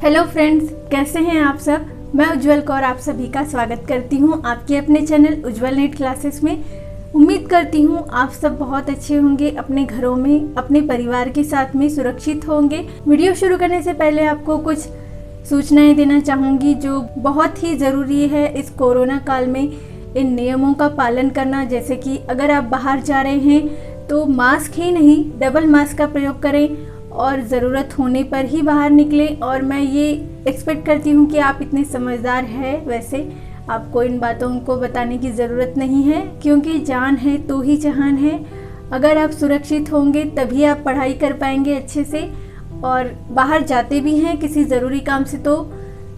Hello friends, कैसे हैं आप सब। मैं उज्जवल कौर आप सभी का स्वागत करती हूं आपके अपने चैनल उज्जवल नेट क्लासेस में। उम्मीद करती हूं आप सब बहुत अच्छे होंगे, अपने घरों में अपने परिवार के साथ में सुरक्षित होंगे। वीडियो शुरू करने से पहले आपको कुछ सूचनाएं देना चाहूँगी जो बहुत ही ज़रूरी है इस कोरोना काल में। इन नियमों का पालन करना, जैसे कि अगर आप बाहर जा रहे हैं तो मास्क ही नहीं डबल मास्क का प्रयोग करें और ज़रूरत होने पर ही बाहर निकलें। और मैं ये एक्सपेक्ट करती हूँ कि आप इतने समझदार हैं, वैसे आपको इन बातों को बताने की ज़रूरत नहीं है, क्योंकि जान है तो ही जहान है। अगर आप सुरक्षित होंगे तभी आप पढ़ाई कर पाएंगे अच्छे से। और बाहर जाते भी हैं किसी ज़रूरी काम से तो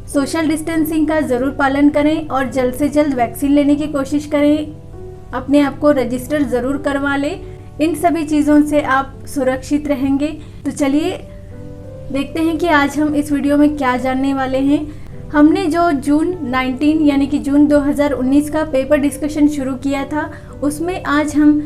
सोशल डिस्टेंसिंग का ज़रूर पालन करें और जल्द से जल्द वैक्सीन लेने की कोशिश करें। अपने आप को रजिस्टर ज़रूर करवा लें। इन सभी चीज़ों से आप सुरक्षित रहेंगे। तो चलिए देखते हैं कि आज हम इस वीडियो में क्या जानने वाले हैं। हमने जो जून 19 यानी कि जून 2019 का पेपर डिस्कशन शुरू किया था, उसमें आज हम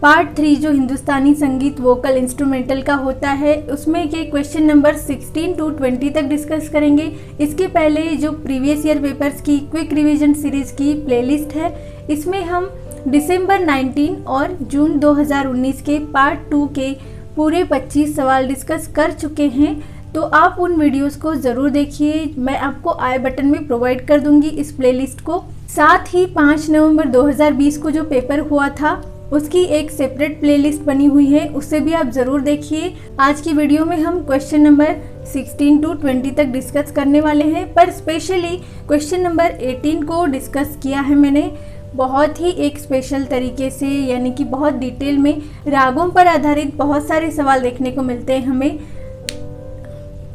पार्ट 3 जो हिंदुस्तानी संगीत वोकल इंस्ट्रूमेंटल का होता है, उसमें के क्वेश्चन नंबर 16 to 20 तक डिस्कस करेंगे। इसके पहले जो प्रीवियस ईयर पेपर्स की क्विक रिवीजन सीरीज़ की प्लेलिस्ट है, इसमें हम दिसंबर 19 और जून 2019 के पार्ट 2 के पूरे 25 सवाल डिस्कस कर चुके हैं। तो आप उन वीडियोस को ज़रूर देखिए, मैं आपको आई बटन में प्रोवाइड कर दूंगी इस प्लेलिस्ट को। साथ ही 5 नवंबर 2020 को जो पेपर हुआ था उसकी एक सेपरेट प्लेलिस्ट बनी हुई है, उससे भी आप ज़रूर देखिए। आज की वीडियो में हम क्वेश्चन नंबर 16 to 20 तक डिस्कस करने वाले हैं, पर स्पेशली क्वेश्चन नंबर 18 को डिस्कस किया है मैंने बहुत ही एक स्पेशल तरीके से, यानी कि बहुत डिटेल में। रागों पर आधारित बहुत सारे सवाल देखने को मिलते हैं हमें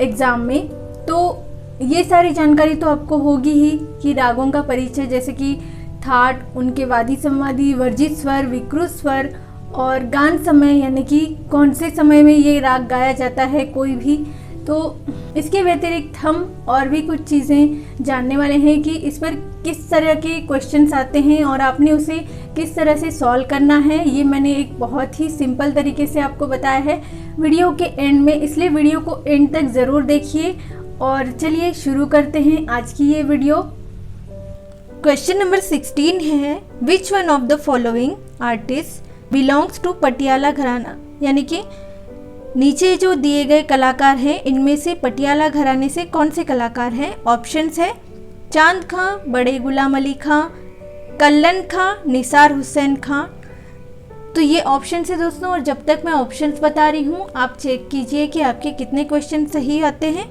एग्ज़ाम में, तो ये सारी जानकारी तो आपको होगी ही कि रागों का परिचय, जैसे कि थाट, उनके वादी संवादी, वर्जित स्वर, विकृत स्वर और गान समय, यानी कि कौन से समय में ये राग गाया जाता है कोई भी। तो इसके व्यतिरिक्त हम और भी कुछ चीज़ें जानने वाले हैं कि इस पर किस तरह के क्वेश्चंस आते हैं और आपने उसे किस तरह से सॉल्व करना है। ये मैंने एक बहुत ही सिंपल तरीके से आपको बताया है वीडियो के एंड में, इसलिए वीडियो को एंड तक ज़रूर देखिए। और चलिए शुरू करते हैं आज की ये वीडियो। क्वेश्चन नंबर 16 है, which one of the following artist belongs to Patiala gharana, यानी कि नीचे जो दिए गए कलाकार हैं इनमें से पटियाला घराने से कौन से कलाकार हैं। ऑप्शंस है चांद खां, बड़े गुलाम अली खां, कल्लन खां, निसार हुसैन खां। तो ये ऑप्शन है दोस्तों, और जब तक मैं ऑप्शंस बता रही हूँ आप चेक कीजिए कि आपके कितने क्वेश्चन सही आते हैं।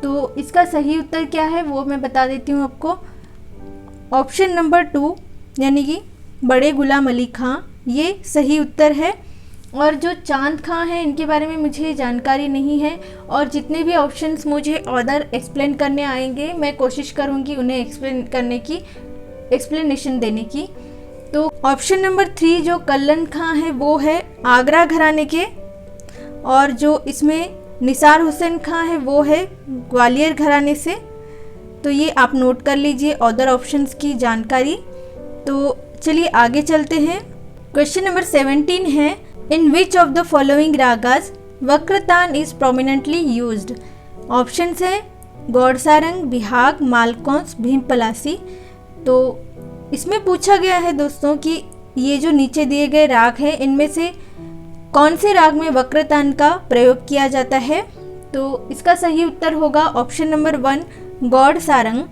तो इसका सही उत्तर क्या है वो मैं बता देती हूँ आपको। ऑप्शन नंबर 2 यानी कि बड़े गुलाम अली खां, ये सही उत्तर है। और जो चांद खां हैं इनके बारे में मुझे जानकारी नहीं है, और जितने भी ऑप्शंस मुझे ऑर्डर एक्सप्लेन करने आएंगे मैं कोशिश करूंगी उन्हें एक्सप्लेन करने की, एक्सप्लेनेशन देने की। तो ऑप्शन नंबर 3 जो कल्लन खां है वो है आगरा घराने के, और जो इसमें निसार हुसैन खां है वो है ग्वालियर घराने से। तो ये आप नोट कर लीजिए ऑर्डर ऑप्शंस की जानकारी। तो चलिए आगे चलते हैं। क्वेश्चन नंबर 17 है, in which of the following ragas वक्रतान इज प्रोमिनेंटली यूज्ड। ऑप्शंस है गौड़सारंग, बिहाग, मालकौंस, भीमपलासी। तो इसमें पूछा गया है दोस्तों कि ये जो नीचे दिए गए राग हैं इनमें से कौन से राग में वक्रतान का प्रयोग किया जाता है। तो इसका सही उत्तर होगा ऑप्शन नंबर 1 गौड़सारंग,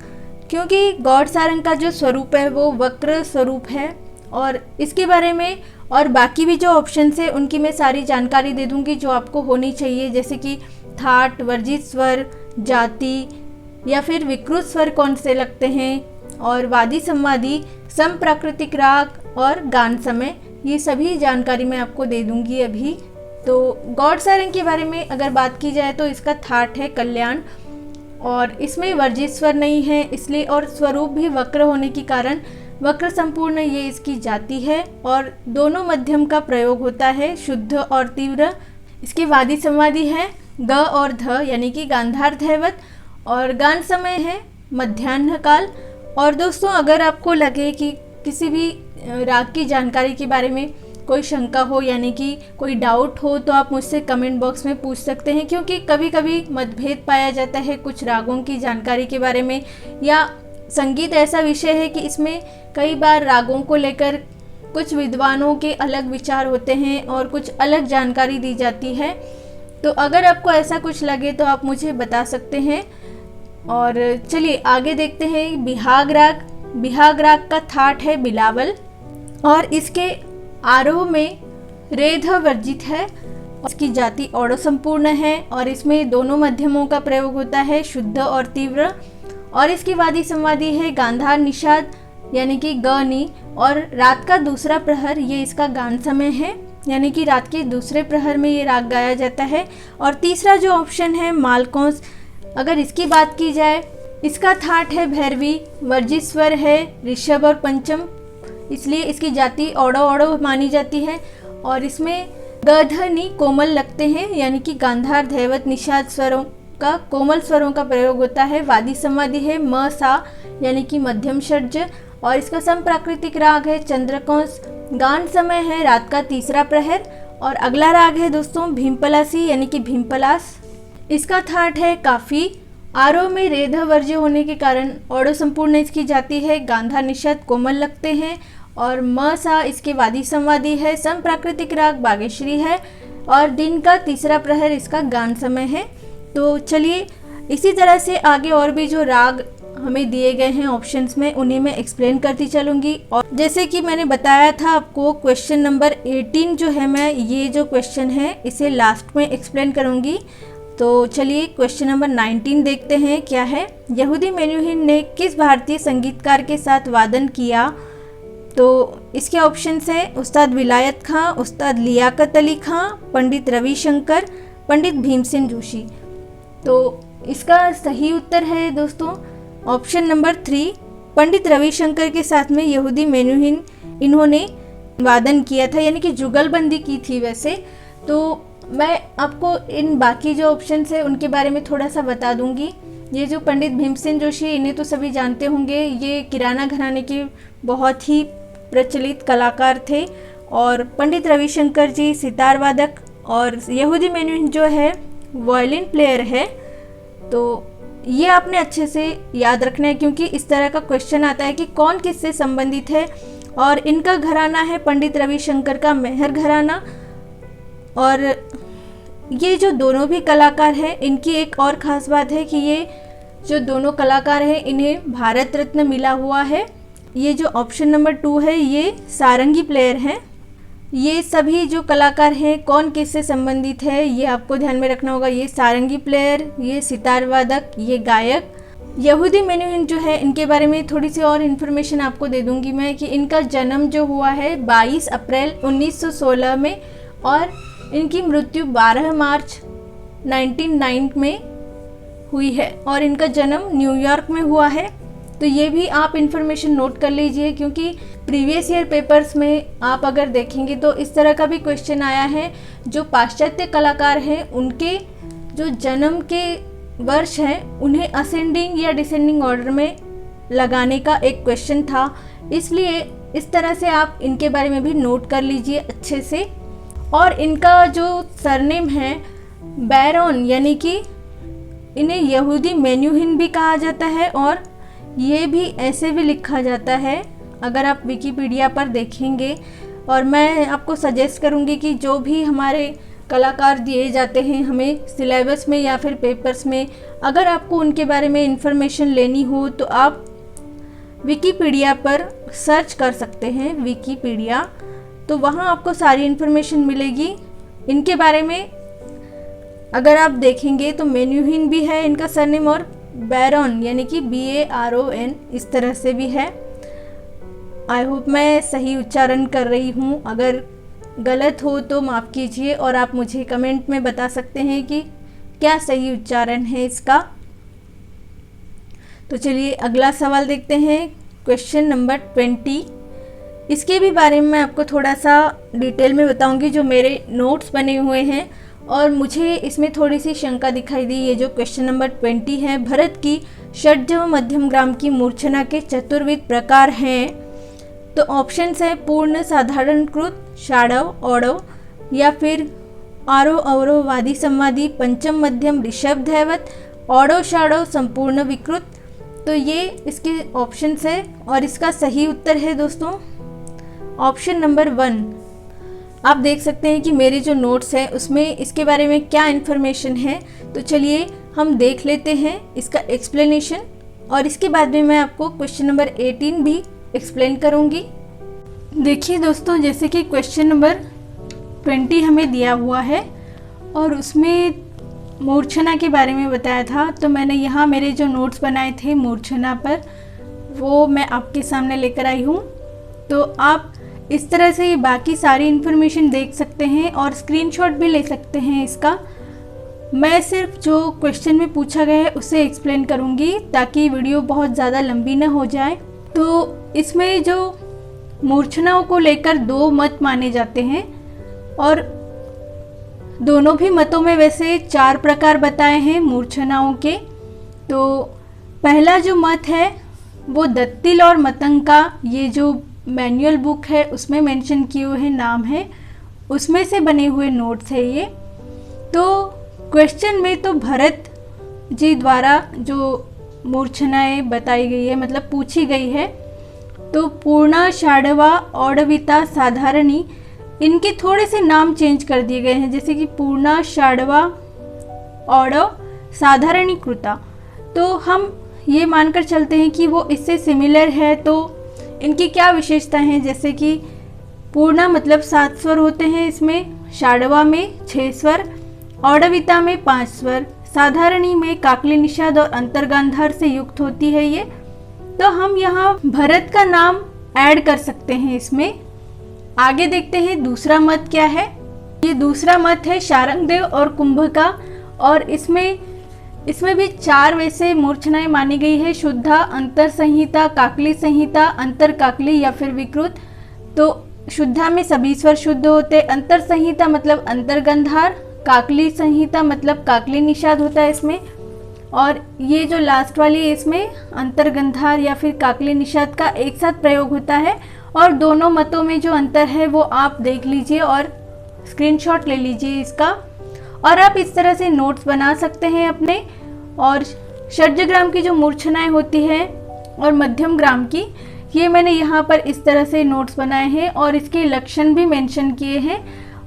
क्योंकि गौड़सारंग का जो स्वरूप है वो वक्र स्वरूप है। और इसके बारे में और बाकी भी जो ऑप्शंस है उनकी मैं सारी जानकारी दे दूंगी जो आपको होनी चाहिए, जैसे कि थाट, वर्जित स्वर, जाति या फिर विकृत स्वर कौन से लगते हैं, और वादी संवादी, समप्राकृतिक राग और गान समय, ये सभी जानकारी मैं आपको दे दूंगी अभी। तो गौड़सारंग के बारे में अगर बात की जाए तो इसका थाट है कल्याण, और इसमें वर्जित स्वर नहीं है इसलिए, और स्वरूप भी वक्र होने के कारण वक्र संपूर्ण ये इसकी जाति है, और दोनों मध्यम का प्रयोग होता है, शुद्ध और तीव्र। इसके वादी संवादी है ग और ध, यानी कि गांधार धैवत, और गान समय है मध्याह्न काल। और दोस्तों अगर आपको लगे कि किसी भी राग की जानकारी के बारे में कोई शंका हो यानी कि कोई डाउट हो तो आप मुझसे कमेंट बॉक्स में पूछ सकते हैं, क्योंकि कभी कभी मतभेद पाया जाता है कुछ रागों की जानकारी के बारे में, या संगीत ऐसा विषय है कि इसमें कई बार रागों को लेकर कुछ विद्वानों के अलग विचार होते हैं और कुछ अलग जानकारी दी जाती है। तो अगर आपको ऐसा कुछ लगे तो आप मुझे बता सकते हैं। और चलिए आगे देखते हैं। बिहाग राग, बिहाग राग का थाट है बिलावल और इसके आरोह में रेध वर्जित है। इसकी जाति औड़ो संपूर्ण है और इसमें दोनों मध्यमों का प्रयोग होता है, शुद्ध और तीव्र। और इसकी वादी संवादी है गांधार निषाद यानी कि गनी। और रात का दूसरा प्रहर ये इसका गान समय है, यानी कि रात के दूसरे प्रहर में ये राग गाया जाता है। और तीसरा जो ऑप्शन है मालकोंस, अगर इसकी बात की जाए इसका थाट है भैरवी, वर्जित स्वर है ऋषभ और पंचम, इसलिए इसकी जाति औड़ो औड़ो मानी जाती है। और इसमें गधनी कोमल लगते हैं, यानी कि गांधार धैवत निषाद स्वरों का कोमल स्वरों का प्रयोग होता है। वादी संवादी है म सा यानी कि मध्यम षड्ज और इसका समप्राकृतिक राग है चंद्रकौंस। गान समय है रात का तीसरा प्रहर। और अगला राग है दोस्तों भीमपलासी यानी कि भीमपलास। इसका थाट है काफी। आरोह में रेध वर्ज्य होने के कारण औड़ो संपूर्ण इसकी जाति है, गांधार निषाद कोमल लगते हैं। और म सा इसके वादी संवादी है, समप्राकृतिक राग बागेश्वरी है और दिन का तीसरा प्रहर इसका गान समय है। तो चलिए इसी तरह से आगे और भी जो राग हमें दिए गए हैं ऑप्शंस में उन्हें मैं एक्सप्लेन करती चलूँगी। और जैसे कि मैंने बताया था आपको क्वेश्चन नंबर 18 जो है, मैं ये जो क्वेश्चन है इसे लास्ट में एक्सप्लेन करूँगी। तो चलिए क्वेश्चन नंबर 19 देखते हैं क्या है। यहूदी मेनुहिन ने किस भारतीय संगीतकार के साथ वादन किया? तो इसके ऑप्शंस है उस्ताद विलायत खां, उस्ताद लियाकत अली खां, पंडित रविशंकर, पंडित भीमसेन जोशी। तो इसका सही उत्तर है दोस्तों ऑप्शन नंबर 3, पंडित रविशंकर के साथ में यहूदी मेनुहिन इन्होंने वादन किया था, यानी कि जुगलबंदी की थी। वैसे तो मैं आपको इन बाकी जो ऑप्शंस है उनके बारे में थोड़ा सा बता दूंगी। ये जो पंडित भीमसेन जोशी इन्हें तो सभी जानते होंगे, ये किराना घराने के बहुत ही प्रचलित कलाकार थे। और पंडित रविशंकर जी सितार वादक और यहूदी मेनुहिन जो है वायलिन प्लेयर है। तो ये आपने अच्छे से याद रखना है, क्योंकि इस तरह का क्वेश्चन आता है कि कौन किससे संबंधित है। और इनका घराना है पंडित रविशंकर का मेहर घराना। और ये जो दोनों भी कलाकार हैं इनकी एक और ख़ास बात है कि ये जो दोनों कलाकार हैं इन्हें भारत रत्न मिला हुआ है। ये जो ऑप्शन नंबर 2 है ये सारंगी प्लेयर हैं। ये सभी जो कलाकार हैं कौन किससे संबंधित है ये आपको ध्यान में रखना होगा। ये सारंगी प्लेयर, ये सितार वादक, ये गायक। यहूदी मेनुहिन जो है इनके बारे में थोड़ी सी और इन्फॉर्मेशन आपको दे दूंगी मैं कि इनका जन्म जो हुआ है 22 अप्रैल 1916 में और इनकी मृत्यु 12 मार्च 1909 में हुई है और इनका जन्म न्यूयॉर्क में हुआ है। तो ये भी आप इन्फॉर्मेशन नोट कर लीजिए, क्योंकि प्रीवियस ईयर पेपर्स में आप अगर देखेंगे तो इस तरह का भी क्वेश्चन आया है। जो पाश्चात्य कलाकार हैं उनके जो जन्म के वर्ष हैं उन्हें असेंडिंग या डिसेंडिंग ऑर्डर में लगाने का एक क्वेश्चन था, इसलिए इस तरह से आप इनके बारे में भी नोट कर लीजिए अच्छे से। और इनका जो सरनेम है बैरॉन, यानी कि इन्हें यहूदी मेनुहिन भी कहा जाता है और ये भी ऐसे भी लिखा जाता है अगर आप विकिपीडिया पर देखेंगे। और मैं आपको सजेस्ट करूँगी कि जो भी हमारे कलाकार दिए जाते हैं हमें सिलेबस में या फिर पेपर्स में, अगर आपको उनके बारे में इंफॉर्मेशन लेनी हो तो आप विकिपीडिया पर सर्च कर सकते हैं, विकिपीडिया, तो वहाँ आपको सारी इन्फॉर्मेशन मिलेगी इनके बारे में। अगर आप देखेंगे तो मेनुहिन भी है इनका सरनेम और बैरॉन यानी कि BARON इस तरह से भी है। आई होप मैं सही उच्चारण कर रही हूँ, अगर गलत हो तो माफ़ कीजिए और आप मुझे कमेंट में बता सकते हैं कि क्या सही उच्चारण है इसका। तो चलिए अगला सवाल देखते हैं, क्वेश्चन नंबर 20। इसके भी बारे में मैं आपको थोड़ा सा डिटेल में बताऊंगी जो मेरे नोट्स बने हुए हैं और मुझे इसमें थोड़ी सी शंका दिखाई दी। ये जो क्वेश्चन नंबर 20 है, भरत की षड्ज मध्यम ग्राम की मूर्छना के चतुर्विध प्रकार हैं। तो ऑप्शंस है पूर्ण साधारणकृत, षाडव, औडव, या फिर आरोह अवरोह वादी संवादी, पंचम मध्यम ऋषभ धैवत, औडव षाडव संपूर्ण विकृत। तो ये इसके ऑप्शंस है और इसका सही उत्तर है दोस्तों ऑप्शन नंबर 1। आप देख सकते हैं कि मेरे जो नोट्स हैं उसमें इसके बारे में क्या इन्फॉर्मेशन है। तो चलिए हम देख लेते हैं इसका एक्सप्लेनेशन और इसके बाद में मैं आपको क्वेश्चन नंबर 18 भी एक्सप्लेन करूंगी। देखिए दोस्तों, जैसे कि क्वेश्चन नंबर 20 हमें दिया हुआ है और उसमें मूर्छना के बारे में बताया था। तो मैंने यहाँ मेरे जो नोट्स बनाए थे मूर्छना पर वो मैं आपके सामने लेकर आई हूँ। तो आप इस तरह से बाकी सारी इन्फॉर्मेशन देख सकते हैं और स्क्रीनशॉट भी ले सकते हैं इसका। मैं सिर्फ जो क्वेश्चन में पूछा गया है उसे एक्सप्लेन करूँगी ताकि वीडियो बहुत ज़्यादा लंबी न हो जाए। तो इसमें जो मूर्छनाओं को लेकर 2 मत माने जाते हैं और दोनों भी मतों में वैसे 4 प्रकार बताए हैं मूर्छनाओं के। तो पहला जो मत है वो दत्तिल और मतंग का, ये जो मैनुअल बुक है उसमें मेंशन किए हुए नाम है, उसमें से बने हुए नोट्स है ये। तो क्वेश्चन में तो भरत जी द्वारा जो मूर्छनाएं बताई गई है, मतलब पूछी गई है, तो पूर्णा, षाडवा, औडविता, साधारणी, इनके थोड़े से नाम चेंज कर दिए गए हैं, जैसे कि पूर्णा, षाडवा, औडव, साधारणी कृता। तो हम ये मानकर चलते हैं कि वो इससे सिमिलर है। तो इनकी क्या विशेषता हैं, जैसे कि पूर्णा मतलब 7 स्वर होते हैं इसमें, षाडवा में 6 स्वर, औडविता में 5 स्वर, साधारणी में काकली निषाद और अंतर्गांधार से युक्त होती है ये। तो हम यहाँ भरत का नाम ऐड कर सकते हैं इसमें। आगे देखते हैं दूसरा मत क्या है। ये दूसरा मत है शारंगदेव और कुंभ का और इसमें भी 4 वैसे मूर्छनाएं मानी गई है, शुद्धा, अंतर संहिता, काकली संहिता, अंतर काकली या फिर विकृत। तो शुद्धा में सभी स्वर शुद्ध होते, अंतर संहिता मतलब अंतर्गंधार, काकली संहिता मतलब काकली निषाद होता है इसमें, और ये जो लास्ट वाली है इसमें अंतर्गंधार या फिर काकली निषाद का एक साथ प्रयोग होता है। और दोनों मतों में जो अंतर है वो आप देख लीजिए और स्क्रीनशॉट ले लीजिए इसका, और आप इस तरह से नोट्स बना सकते हैं अपने। और षड्जग्राम की जो मूर्छनाएं होती है और मध्यम ग्राम की, ये मैंने यहाँ पर इस तरह से नोट्स बनाए हैं और इसके लक्षण भी मेंशन किए हैं।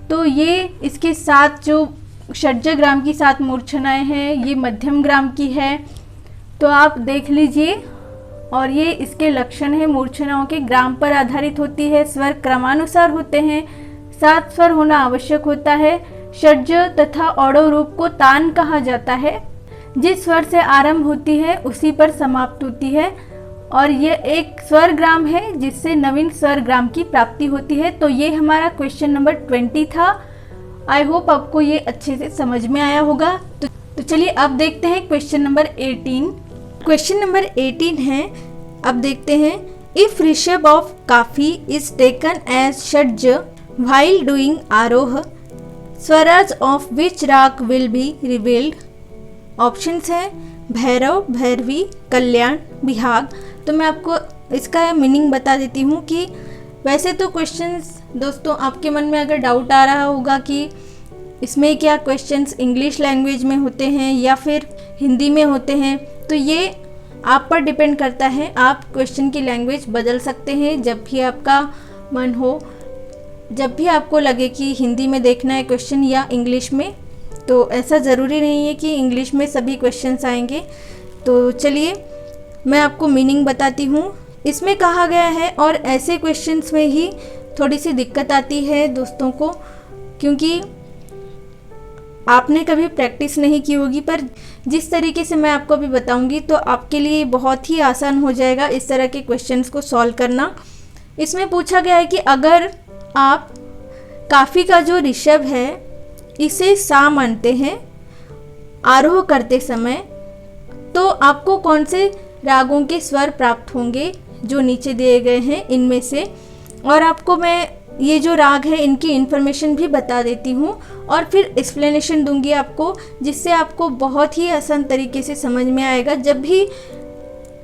तो ये इसके साथ जो षड्जग्राम की 7 मूर्छनाएं हैं, ये मध्यम ग्राम की है, तो आप देख लीजिए। और ये इसके लक्षण है मूर्छनाओं के, ग्राम पर आधारित होती है, स्वर क्रमानुसार होते हैं, 7 स्वर होना आवश्यक होता है, षड्ज तथा औडव रूप को तान कहा जाता है, जिस स्वर से आरंभ होती है उसी पर समाप्त होती है, और ये एक स्वर ग्राम है जिससे नवीन स्वर ग्राम की प्राप्ति होती है। तो ये हमारा क्वेश्चन नंबर 20 था। आई होप आपको ये अच्छे से समझ में आया होगा। तो चलिए अब देखते हैं क्वेश्चन नंबर 18। क्वेश्चन नंबर 18 है, अब देखते हैं, if Rishabh of Kafi is taken as Shadja while doing aaroh, स्वराज ऑफ विच राग विल बी रिवील्ड। ऑप्शंस है भैरव, भैरवी, कल्याण, बिहाग। तो मैं आपको इसका मीनिंग बता देती हूँ कि वैसे तो क्वेश्चंस दोस्तों आपके मन में अगर डाउट आ रहा होगा कि इसमें क्या क्वेश्चंस इंग्लिश लैंग्वेज में होते हैं या फिर हिंदी में होते हैं, तो ये आप पर डिपेंड करता है। आप क्वेश्चन की लैंग्वेज बदल सकते हैं जब भी आपका मन हो, जब भी आपको लगे कि हिंदी में देखना है क्वेश्चन या इंग्लिश में। तो ऐसा ज़रूरी नहीं है कि इंग्लिश में सभी क्वेश्चंस आएंगे। तो चलिए मैं आपको मीनिंग बताती हूँ। इसमें कहा गया है, और ऐसे क्वेश्चंस में ही थोड़ी सी दिक्कत आती है दोस्तों को, क्योंकि आपने कभी प्रैक्टिस नहीं की होगी, पर जिस तरीके से मैं आपको अभी बताऊंगी तो आपके लिए बहुत ही आसान हो जाएगा इस तरह के क्वेश्चंस को सॉल्व करना। इसमें पूछा गया है कि अगर आप काफ़ी का जो ऋषभ है इसे सा मानते हैं आरोह करते समय, तो आपको कौन से रागों के स्वर प्राप्त होंगे जो नीचे दिए गए हैं इनमें से। और आपको मैं ये जो राग है इनकी इन्फॉर्मेशन भी बता देती हूँ और फिर एक्सप्लेनेशन दूंगी आपको, जिससे आपको बहुत ही आसान तरीके से समझ में आएगा। जब भी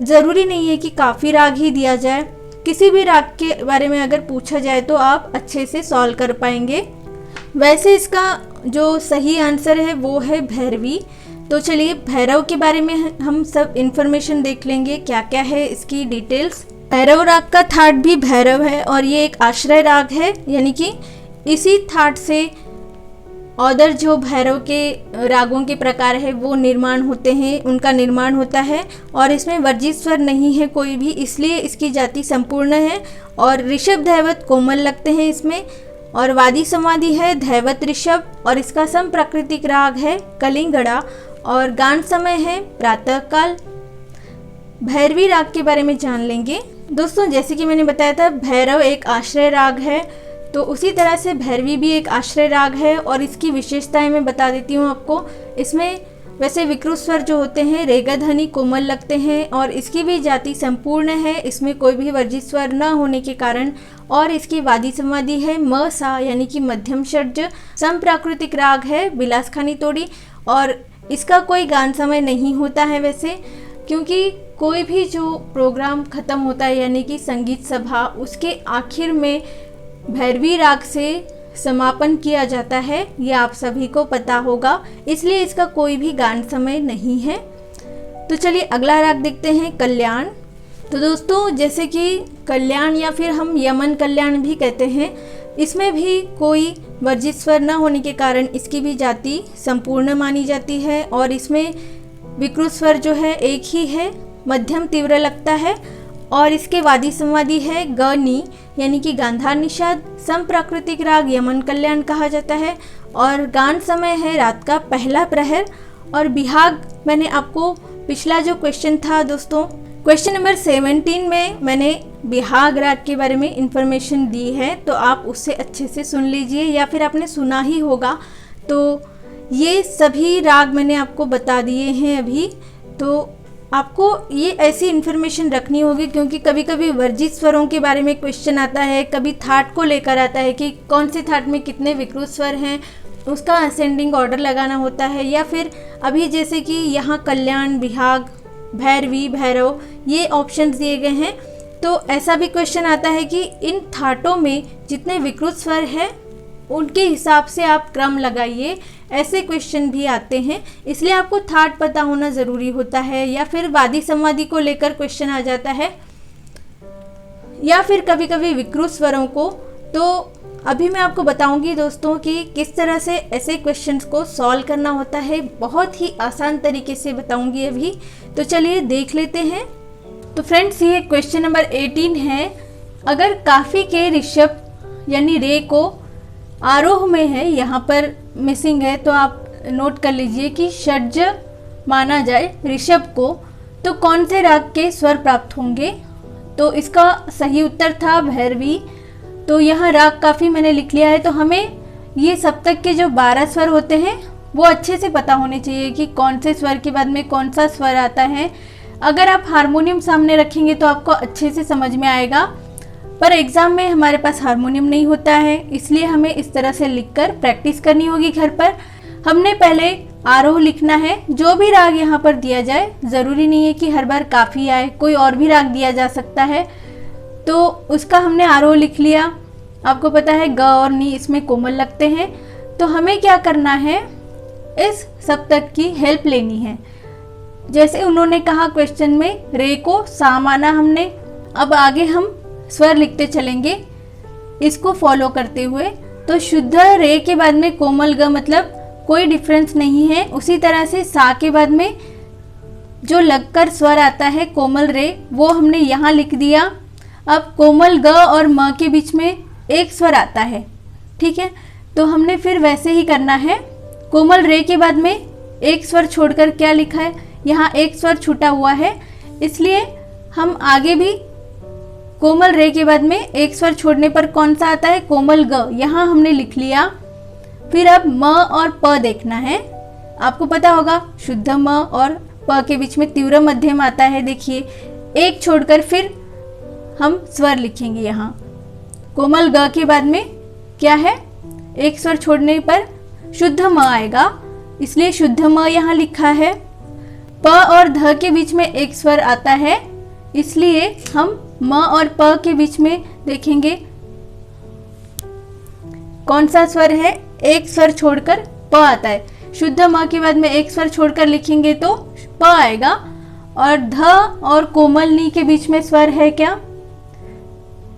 ज़रूरी नहीं है कि काफ़ी राग ही दिया जाए, किसी भी राग के बारे में अगर पूछा जाए तो आप अच्छे से सॉल्व कर पाएंगे। वैसे इसका जो सही आंसर है वो है भैरवी। तो चलिए भैरव के बारे में हम सब इन्फॉर्मेशन देख लेंगे, क्या क्या है इसकी डिटेल्स। भैरव राग का थाट भी भैरव है और ये एक आश्रय राग है, यानी कि इसी थाट से अदर जो भैरव के रागों के प्रकार है वो निर्माण होते हैं, उनका निर्माण होता है। और इसमें वर्जित स्वर नहीं है कोई भी, इसलिए इसकी जाति संपूर्ण है। और ऋषभ दैवत कोमल लगते हैं इसमें, और वादी समाधि है दैवत ऋषभ, और इसका सम प्राकृतिक राग है कलिंगड़ा, और गान समय है प्रातः काल। भैरवी राग के बारे में जान लेंगे। दोस्तों जैसे कि मैंने बताया था भैरव एक आश्रय राग है, तो उसी तरह से भैरवी भी एक आश्रय राग है। और इसकी विशेषताएं मैं बता देती हूँ आपको। इसमें वैसे विकृत स्वर जो होते हैं रेगा ध्वनि कोमल लगते हैं, और इसकी भी जाति संपूर्ण है, इसमें कोई भी वर्जित स्वर न होने के कारण। और इसकी वादी समाधि है म सा, यानी कि मध्यम षड्ज। सम प्राकृतिक राग है बिलासखानी तोड़ी, और इसका कोई गान समय नहीं होता है वैसे, क्योंकि कोई भी जो प्रोग्राम ख़त्म होता है यानी कि संगीत सभा, उसके आखिर में भैरवी राग से समापन किया जाता है, ये आप सभी को पता होगा, इसलिए इसका कोई भी गान समय नहीं है। तो चलिए अगला राग देखते हैं कल्याण। तो दोस्तों जैसे कि कल्याण या फिर हम यमन कल्याण भी कहते हैं, इसमें भी कोई वर्जित स्वर न होने के कारण इसकी भी जाति संपूर्ण मानी जाती है। और इसमें विकृत स्वर जो है एक ही है, मध्यम तीव्र लगता है, और इसके वादी समाधि है ग नी, यानी कि गांधार निषाद। सम प्राकृतिक राग यमन कल्याण कहा जाता है, और गान समय है रात का पहला प्रहर। और बिहाग मैंने आपको पिछला जो क्वेश्चन था दोस्तों, क्वेश्चन नंबर 17 में मैंने बिहाग राग के बारे में इंफॉर्मेशन दी है, तो आप उससे अच्छे से सुन लीजिए, या फिर आपने सुना ही होगा। तो ये सभी राग मैंने आपको बता दिए हैं अभी। तो आपको ये ऐसी इन्फॉर्मेशन रखनी होगी, क्योंकि कभी कभी वर्जित स्वरों के बारे में क्वेश्चन आता है, कभी थाट को लेकर आता है कि कौन से थाट में कितने विकृत स्वर हैं, उसका असेंडिंग ऑर्डर लगाना होता है। या फिर अभी जैसे कि यहाँ कल्याण, बिहाग, भैरवी, भैरव ये ऑप्शंस दिए गए हैं, तो ऐसा भी क्वेश्चन आता है कि इन थाटों में जितने विकृत स्वर हैं उनके हिसाब से आप क्रम लगाइए, ऐसे क्वेश्चन भी आते हैं। इसलिए आपको थाट पता होना ज़रूरी होता है। या फिर वादी समाधि को लेकर क्वेश्चन आ जाता है, या फिर कभी कभी विकृत स्वरों को। तो अभी मैं आपको बताऊंगी दोस्तों कि किस तरह से ऐसे क्वेश्चंस को सॉल्व करना होता है, बहुत ही आसान तरीके से बताऊंगी अभी। तो चलिए देख लेते हैं। तो फ्रेंड्स ये क्वेश्चन नंबर 18 है। अगर काफ़ी के ऋषभ यानी रे को आरोह में है, यहाँ पर मिसिंग है, तो आप नोट कर लीजिए कि षड्ज माना जाए ऋषभ को, तो कौन से राग के स्वर प्राप्त होंगे। तो इसका सही उत्तर था भैरवी। तो यहाँ राग काफ़ी मैंने लिख लिया है। तो हमें ये सप्तक के जो 12 स्वर होते हैं वो अच्छे से पता होने चाहिए कि कौन से स्वर के बाद में कौन सा स्वर आता है। अगर आप हारमोनियम सामने रखेंगे तो आपको अच्छे से समझ में आएगा, पर एग्ज़ाम में हमारे पास हारमोनियम नहीं होता है, इसलिए हमें इस तरह से लिखकर प्रैक्टिस करनी होगी घर पर। हमने पहले आरोह लिखना है। जो भी राग यहाँ पर दिया जाए, ज़रूरी नहीं है कि हर बार काफ़ी आए, कोई और भी राग दिया जा सकता है। तो उसका हमने आरोह लिख लिया। आपको पता है ग और नी इसमें कोमल लगते हैं। तो हमें क्या करना है, इस सप्तक की हेल्प लेनी है। जैसे उन्होंने कहा क्वेश्चन में, रे को सा माना हमने। अब आगे हम स्वर लिखते चलेंगे इसको फॉलो करते हुए। तो शुद्ध रे के बाद में कोमल ग, मतलब कोई डिफरेंस नहीं है। उसी तरह से सा के बाद में जो लगकर स्वर आता है कोमल रे, वो हमने यहाँ लिख दिया। अब कोमल ग और म के बीच में एक स्वर आता है, ठीक है। तो हमने फिर वैसे ही करना है। कोमल रे के बाद में एक स्वर छोड़कर क्या लिखा है, यहाँ एक स्वर छूटा हुआ है, इसलिए हम आगे भी कोमल रे के बाद में एक स्वर छोड़ने पर कौन सा आता है, कोमल ग, यहाँ हमने लिख लिया। फिर अब म और प देखना है। आपको पता होगा शुद्ध म और प के बीच में तीव्र मध्यम आता है। देखिए एक छोड़कर फिर हम स्वर लिखेंगे। यहाँ कोमल ग के बाद में क्या है, एक स्वर छोड़ने पर शुद्ध म आएगा, इसलिए शुद्ध म यहाँ लिखा है। प और ध के बीच में एक स्वर आता है, इसलिए हम म और प के बीच में देखेंगे कौन सा स्वर है, एक स्वर छोड़कर प आता है। शुद्ध म के बाद में एक स्वर छोड़कर लिखेंगे तो प आएगा। और ध और कोमल नी के बीच में स्वर है क्या?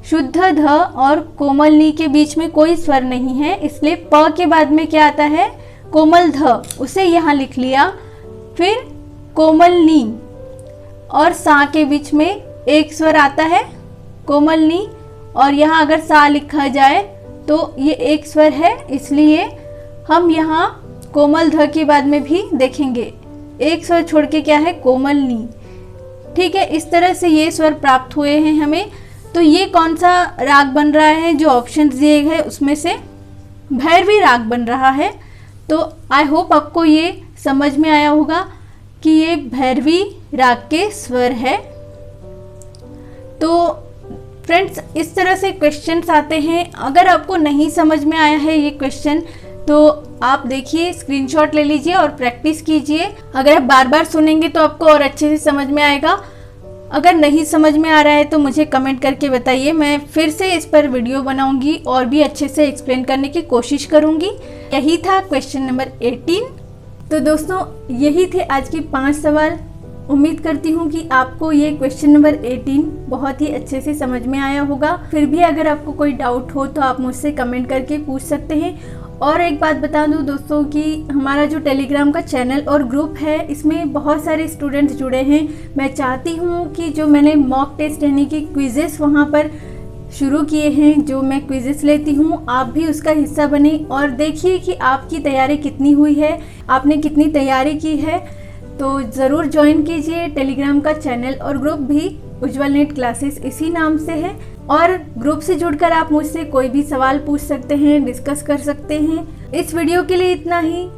शुद्ध ध और कोमल नी के बीच में कोई स्वर नहीं है, इसलिए प के बाद में क्या आता है, कोमल ध, उसे यहाँ लिख लिया। फिर कोमल नी और सा के बीच में एक स्वर आता है, कोमल नी, और यहाँ अगर सा लिखा जाए तो ये एक स्वर है, इसलिए हम यहाँ कोमल ध के बाद में भी देखेंगे एक स्वर छोड़ के क्या है, कोमल नी। ठीक है, इस तरह से ये स्वर प्राप्त हुए हैं हमें। तो ये कौन सा राग बन रहा है, जो ऑप्शन दिए गए उसमें से भैरवी राग बन रहा है। तो आई होप आपको ये समझ में आया होगा कि ये भैरवी राग के स्वर है। तो फ्रेंड्स, इस तरह से क्वेश्चंस आते हैं। अगर आपको नहीं समझ में आया है ये क्वेश्चन तो आप देखिए, स्क्रीनशॉट ले लीजिए और प्रैक्टिस कीजिए। अगर आप बार बार सुनेंगे तो आपको और अच्छे से समझ में आएगा। अगर नहीं समझ में आ रहा है तो मुझे कमेंट करके बताइए, मैं फिर से इस पर वीडियो बनाऊंगी और भी अच्छे से एक्सप्लेन करने की कोशिश करूंगी। यही था क्वेश्चन नंबर 18। तो दोस्तों, यही थे आज के 5 सवाल। उम्मीद करती हूँ कि आपको ये क्वेश्चन नंबर 18 बहुत ही अच्छे से समझ में आया होगा। फिर भी अगर आपको कोई डाउट हो तो आप मुझसे कमेंट करके पूछ सकते हैं। और एक बात बता दूं दोस्तों कि हमारा जो टेलीग्राम का चैनल और ग्रुप है, इसमें बहुत सारे स्टूडेंट्स जुड़े हैं। मैं चाहती हूँ कि जो मैंने मॉक टेस्ट यानी कि क्विजेस वहाँ पर शुरू किए हैं, जो मैं क्विजेस लेती हूँ, आप भी उसका हिस्सा बने और देखिए कि आपकी तैयारी कितनी हुई है, आपने कितनी तैयारी की है। तो ज़रूर ज्वाइन कीजिए टेलीग्राम का चैनल और ग्रुप भी, उज्ज्वल नेट क्लासेस इसी नाम से है। और ग्रुप से जुड़कर आप मुझसे कोई भी सवाल पूछ सकते हैं, डिस्कस कर सकते हैं। इस वीडियो के लिए इतना ही।